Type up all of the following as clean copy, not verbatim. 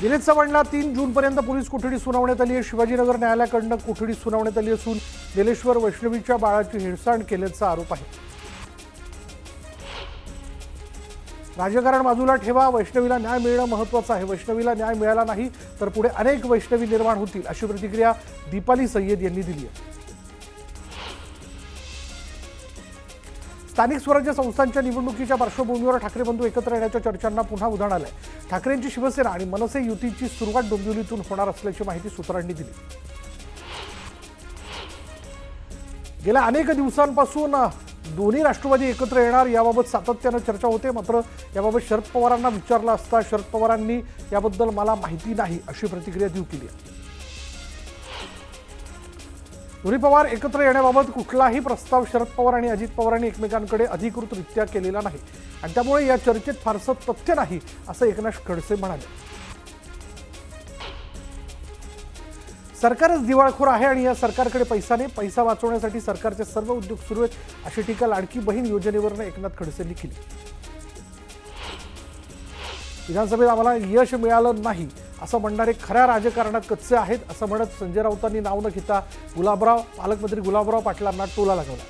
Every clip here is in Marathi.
दिलीप चव्हाणला 3 जूनपर्यंत पोलीस कोठडी सुनावण्यात आली आहे। शिवाजीनगर न्यायालयाकडून कोठडी सुनावण्यात आली असून निलेश्वर वैष्णवीच्या बाळाची हेळसांड केल्याचा आरोप आहे। राजकारण बाजूला ठेवा, वैष्णवीला न्याय मिळणं महत्त्वाचं आहे। वैष्णवीला न्याय मिळाला नाही तर पुढे अनेक वैष्णवी निर्माण होतील, अशी प्रतिक्रिया दीपाली सय्यद यांनी दिली आहे। स्थानिक स्वराज्य संस्थांच्या निवडणुकीच्या पार्श्वभूमीवर ठाकरे बंधू एकत्र येण्याच्या चर्चांना पुन्हा उधाण आलंय। ठाकरेंची शिवसेना आणि मनसे युतीची सुरुवात डोंबिवलीतून होणार असल्याची माहिती सूत्रांनी दिली। गेल्या अनेक दिवसांपासून दोन्ही राष्ट्रवादी एकत्र येणार याबाबत सातत्यानं चर्चा होते, मात्र याबाबत शरद पवारांना विचारलं असता शरद पवारांनी याबद्दल मला माहिती नाही अशी प्रतिक्रिया देऊ केली आहे। दोन्ही पवार एकत्र येण्याबाबत कुठलाही प्रस्ताव शरद पवार आणि अजित पवारांनी एकमेकांकडे अधिकृतरित्या केलेला नाही आणि त्यामुळे या चर्चेत फारसं तथ्य नाही, असं एकनाथ खडसे म्हणाले। सरकारच दिवाळखोर आहे आणि या सरकारकडे पैसा नाही, पैसा वाचवण्यासाठी सरकारचे सर्व उद्योग सुरू आहेत, अशी टीका लाडकी बहीण योजनेवरनं एकनाथ खडसेंनी केली। विधानसभेत आम्हाला यश मिळालं नाही असं म्हणणारे खऱ्या राजकारणात कच्चे आहेत, असं म्हणत संजय राऊतांनी नाव न घेता पालकमंत्री गुलाबराव पाटलांना टोला लगावला।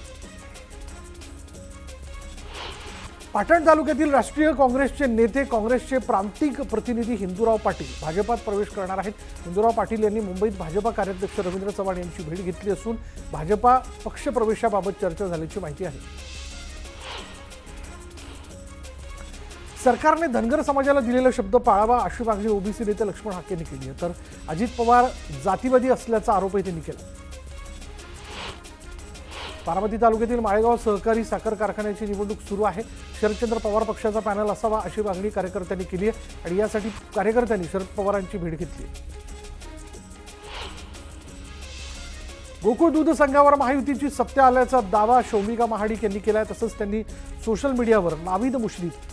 पाटण तालुक्यातील राष्ट्रीय काँग्रेसचे नेते, काँग्रेसचे प्रांतिक प्रतिनिधी हिंदूराव पाटील भाजपात प्रवेश करणार आहेत। हिंदूराव पाटील यांनी मुंबईत भाजपा कार्याध्यक्ष रवींद्र चव्हाण यांची भेट घेतली असून भाजपा पक्ष प्रवेशाबाबत चर्चा झाल्याची माहिती आहे। सरकारने धनगर समाजाला दिलेला शब्द पाळावा अशी मागणी ओबीसी नेते लक्ष्मण हाके यांनी केली आहे, तर अजित पवार जातीवादी असल्याचा आरोपही त्यांनी केला। बारामती तालुक्यातील माळेगाव सहकारी साखर कारखान्याची निवडणूक सुरू आहे। शरदचंद्र पवार पक्षाचा पॅनल असावा अशी मागणी कार्यकर्त्यांनी केली आहे आणि यासाठी कार्यकर्त्यांनी शरद पवारांची भेट घेतली आहे। गोकुळ दूध संघावर महायुतीची सत्ता आल्याचा दावा शौमिका महाडिक यांनी केलाय। तसंच त्यांनी सोशल मीडियावर नाविद मुश्रीफ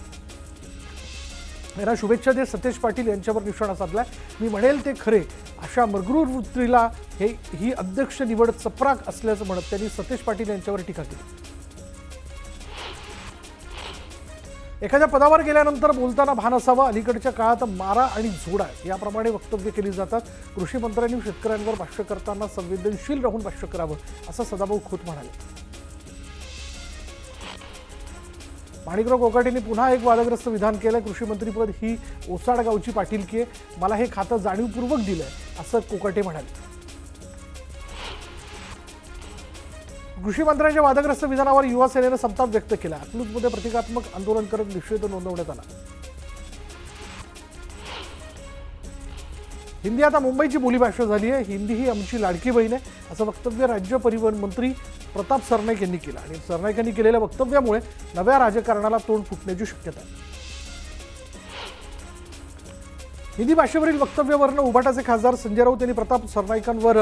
यांना शुभेच्छा देत सतेज पाटील यांच्यावर निशाणा साधलाय। मी म्हणेल ते खरे अशा मरगरूर वृत्तीला ही अध्यक्ष निवड चपराक असल्याचं म्हणत त्यांनी सतेज पाटील यांच्यावर टीका केली। एखाद्या पदावर गेल्यानंतर बोलताना भान असावं, अलीकडच्या काळात मारा आणि झोडा याप्रमाणे वक्तव्य केली जातात। कृषी मंत्र्यांनी शेतकऱ्यांवर भाष्य करताना संवेदनशील राहून भाष्य करावं, असं सदाभाऊ खोत म्हणाले। माणिकराव कोकाटेंनी पुन्हा एक वादग्रस्त विधान केलं। कृषी मंत्रीपद ही ओसाड गावची पाटीलकी आहे, मला हे खातं जाणीवपूर्वक दिलंय, असं कोकाटे म्हणाले। कृषी मंत्र्यांच्या वादग्रस्त विधानावर युवा सेनेनं संताप व्यक्त केला। अकलूजमध्ये प्रतिकात्मक आंदोलन करत निषेध नोंदवण्यात आला। हिंदी आता मुंबईची बोलीभाषा झाली आहे, हिंदी ही आमची लाडकी बहीण आहे, असं वक्तव्य राज्य परिवहन मंत्री प्रताप सरनाईक यांनी केलं आणि सरनाईक यांनी केलेल्या वक्तव्यामुळे नव्या राजकारणाला तोंड फुटण्याची शक्यता आहे। हिंदी भाषेवरील वक्तव्यावरनं उभाटाचे खासदार संजय राऊत यांनी प्रताप सरनाईकांवर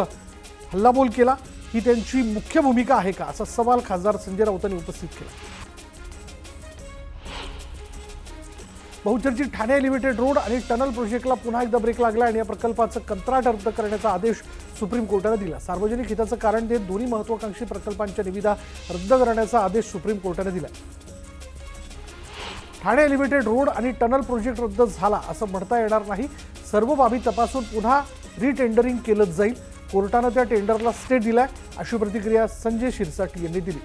हल्लाबोल केला। ही त्यांची मुख्य भूमिका आहे का, असा सवाल खासदार संजय राऊतांनी उपस्थित केला। बहुचर्चित ठाणे एलिव्हेटेड रोड आणि टनल प्रोजेक्टला पुन्हा एकदा ब्रेक लागला आणि या प्रकल्पाचं कंत्राट रद्द करण्याचा आदेश सुप्रीम कोर्टाने दिला। सार्वजनिक हिताचं कारण देत दोन्ही महत्त्वाकांक्षी प्रकल्पांच्या निविदा रद्द करण्याचा आदेश सुप्रीम कोर्टाने दिला। ठाणे एलिव्हेटेड रोड आणि टनल प्रोजेक्ट रद्द झाला असं म्हणता येणार नाही, सर्व बाबी तपासून पुन्हा रिटेंडरिंग केलं जाईल। कोर्टानं त्या टेंडरला स्टे दिलाय, अशी प्रतिक्रिया संजय शिरसाट यांनी दिली।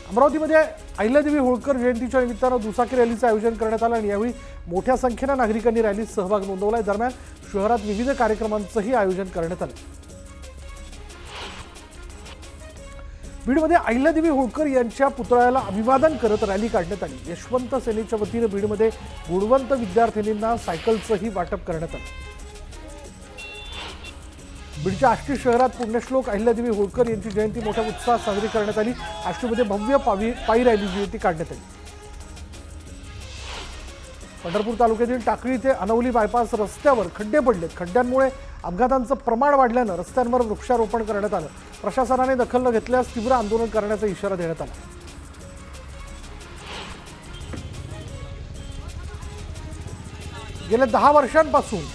अमरावतीमध्ये अहिल्यादेवी होळकर जयंतीच्या निमित्तानं दुचाकी रॅलीचं आयोजन करण्यात आलं आणि यावेळी मोठ्या संख्येनं नागरिकांनी रॅलीत सहभाग नोंदवलाय। दरम्यान शहरात विविध कार्यक्रमांचंही आयोजन करण्यात आलं। बीडमध्ये अहिल्यादेवी होळकर यांच्या पुतळ्याला अभिवादन करत रॅली काढण्यात आली। यशवंत सेनेच्या वतीनं बीडमध्ये गुणवंत विद्यार्थिनींना सायकलचंही वाटप करण्यात आलं। बीडच्या आष्टी शहरात पुण्यश्लोक अहिल्यादेवी होळकर यांची जयंती मोठ्या उत्साहात साजरी करण्यात आली। आष्टीमध्ये भव्य पायी रॅली जयंती काढण्यात आली। पंढरपूर तालुक्यातील टाकळी ते अनवली बायपास रस्त्यावर खड्डे पडलेत। खड्ड्यांमुळे अपघातांचं प्रमाण वाढल्यानं रस्त्यांवर वृक्षारोपण करण्यात आलं। प्रशासनाने दखल न घेतल्यास तीव्र आंदोलन करण्याचा इशारा देण्यात आला। गेल्या 10 वर्षांपासून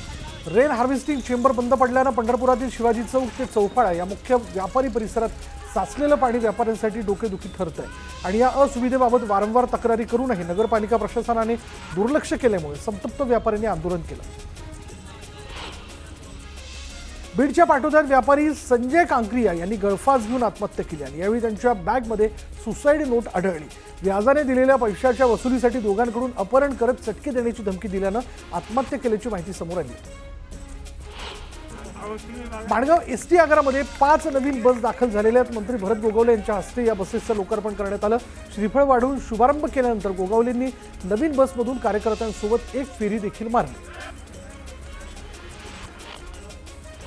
रेन हार्वेस्टिंग चेंबर बंद पडल्यानं पंढरपुरातील शिवाजी चौक ते चौफाळा या मुख्य व्यापारी परिसरात साचलेलं पाणी व्यापाऱ्यांसाठी डोकेदुखी ठरत आहे आणि या असुविधेबाबत वारंवार तक्रारी करूनही नगरपालिका प्रशासनाने दुर्लक्ष केल्यामुळे संतप्त व्यापाऱ्यांनी आंदोलन केलं। बीडच्या पाटोद्यात व्यापारी संजय कांक्रिया यांनी गळफास घेऊन आत्महत्या केली आणि यावेळी त्यांच्या बॅगमध्ये सुसाईड नोट आढळली। व्याजाने दिलेल्या पैशाच्या वसुलीसाठी दोघांकडून अपहरण करत चटके देण्याची धमकी दिल्यानं आत्महत्या केल्याची माहिती समोर आली। माणगाव एसटी आगारामध्ये 5 नवीन बस दाखल झालेल्या आहेत। मंत्री भरत गोगावले यांच्या हस्ते या बसेसचं लोकार्पण करण्यात आलं। श्रीफळ वाढवून शुभारंभ केल्यानंतर गोगावलेंनी नवीन बसमधून कार्यकर्त्यांसोबत एक फेरी देखील मारली।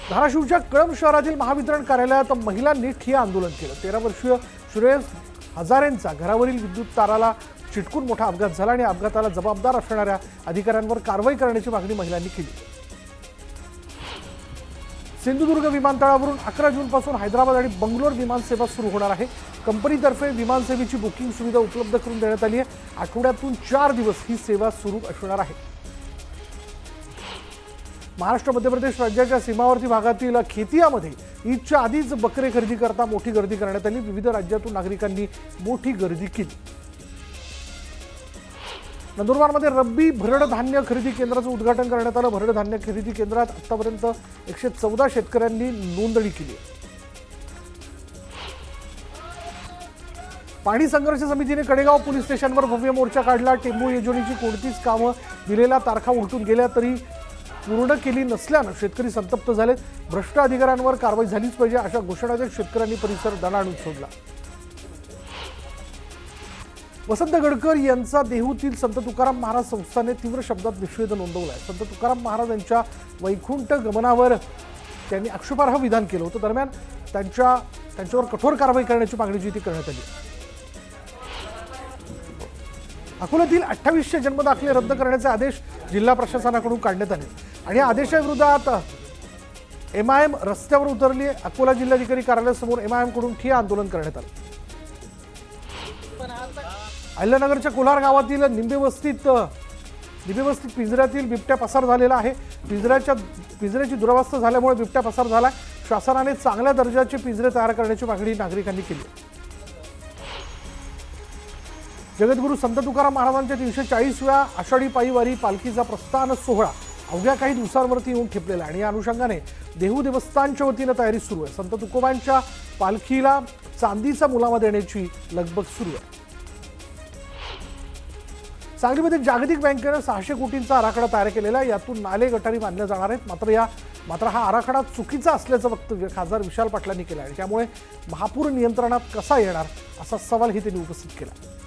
धाराशिवच्या कळंब शहरातील महावितरण कार्यालयात महिलांनी ठिय्या आंदोलन केलं। 13 वर्षीय श्रेयस हजारेंचा घरावरील विद्युत ताराला चिटकून मोठा अपघात झाला आणि अपघाताला जबाबदार असणाऱ्या अधिकाऱ्यांवर कारवाई करण्याची मागणी महिलांनी केली। सिंधुदुर्ग विमानतळावरून 11 जूनपासून हैदराबाद आणि बंगलोर विमानसेवा सुरू होणार आहे। कंपनीतर्फे विमानसेवेची बुकिंग सुविधा उपलब्ध करून देण्यात आली आहे। आठवड्यातून 4 दिवस ही सेवा सुरू असणार आहे। महाराष्ट्र मध्य प्रदेश राज्याच्या सीमावर्ती भागातील खेतियामध्ये ईदच्या आधीच बकरे खरेदी करता मोठी गर्दी करण्यात आली। विविध राज्यातून नागरिकांनी मोठी गर्दी केली। नंदुरबारमध्ये रब्बी भरड धान्य खरेदी केंद्राचं उद्घाटन करण्यात आलं। भरड धान्य खरेदी केंद्रात आतापर्यंत 114 शेतकऱ्यांनी नोंदणी केली। पाणी संघर्ष समितीने कडेगाव पोलीस स्टेशनवर भव्य मोर्चा काढला। टेंबू योजनेची कोणतीच कामं दिलेल्या तारखा उलटून गेल्या तरी पूर्ण केली नसल्यानं शेतकरी संतप्त झालेत। भ्रष्ट अधिकाऱ्यांवर कारवाई झालीच पाहिजे अशा घोषणा देत शेतकऱ्यांनी परिसर दणाणून सोडला। वसंत गडकर यांचा देहूतील संत तुकाराम महाराज संस्थाने तीव्र शब्दात निषेध नोंदवलाय। संत तुकाराम महाराज यांच्या वैकुंठ गमनावर त्यांनी आक्षेपार्ह विधान केलं होतं। दरम्यान त्यांच्यावर कठोर कारवाई करण्याची मागणी जी ती करण्यात आली। अकोल्यातील 2800 जन्मदाखले रद्द करण्याचे आदेश जिल्हा प्रशासनाकडून काढण्यात आले आणि या आदेशाविरोधात MIM रस्त्यावर उतरली। अकोला जिल्हाधिकारी कार्यालयासमोर MIM कडून ठिय्या आंदोलन करण्यात आलं। अहिल्यानगरच्या कोलार गावातील निंबे वस्तीत पिंजऱ्यातील बिबट्या पसार झालेला आहे। पिंजऱ्याची दुरावस्था झाल्यामुळे बिबट्या पसार झाला। शासनाने चांगल्या दर्जाचे पिंजरे तयार करण्याची मागणी नागरिकांनी केली। जगद्गुरू संत तुकाराम महाराजांच्या 340व्या आषाढी पायी वारी पालखीचा प्रस्थान सोहळा अवघ्या काही दिवसांवरती येऊन ठेपलेला आणि या अनुषंगाने देहू देवस्थानच्या वतीनं तयारी सुरू आहे। संत तुकोबांच्या पालखीला चांदीचा मुलामा देण्याची लगबग सुरू आहे। सांगलीमध्ये जागतिक बँकेनं 600 कोटींचा आराखडा तयार केलेला आहे। यातून नाले गटारी बांधले जाणार आहेत। मात्र हा आराखडा चुकीचा असल्याचं वक्तव्य खासदार विशाल पाटलांनी केलं आहे। त्यामुळे महापूर नियंत्रणात कसा येणार असा सवालही त्यांनी उपस्थित केला।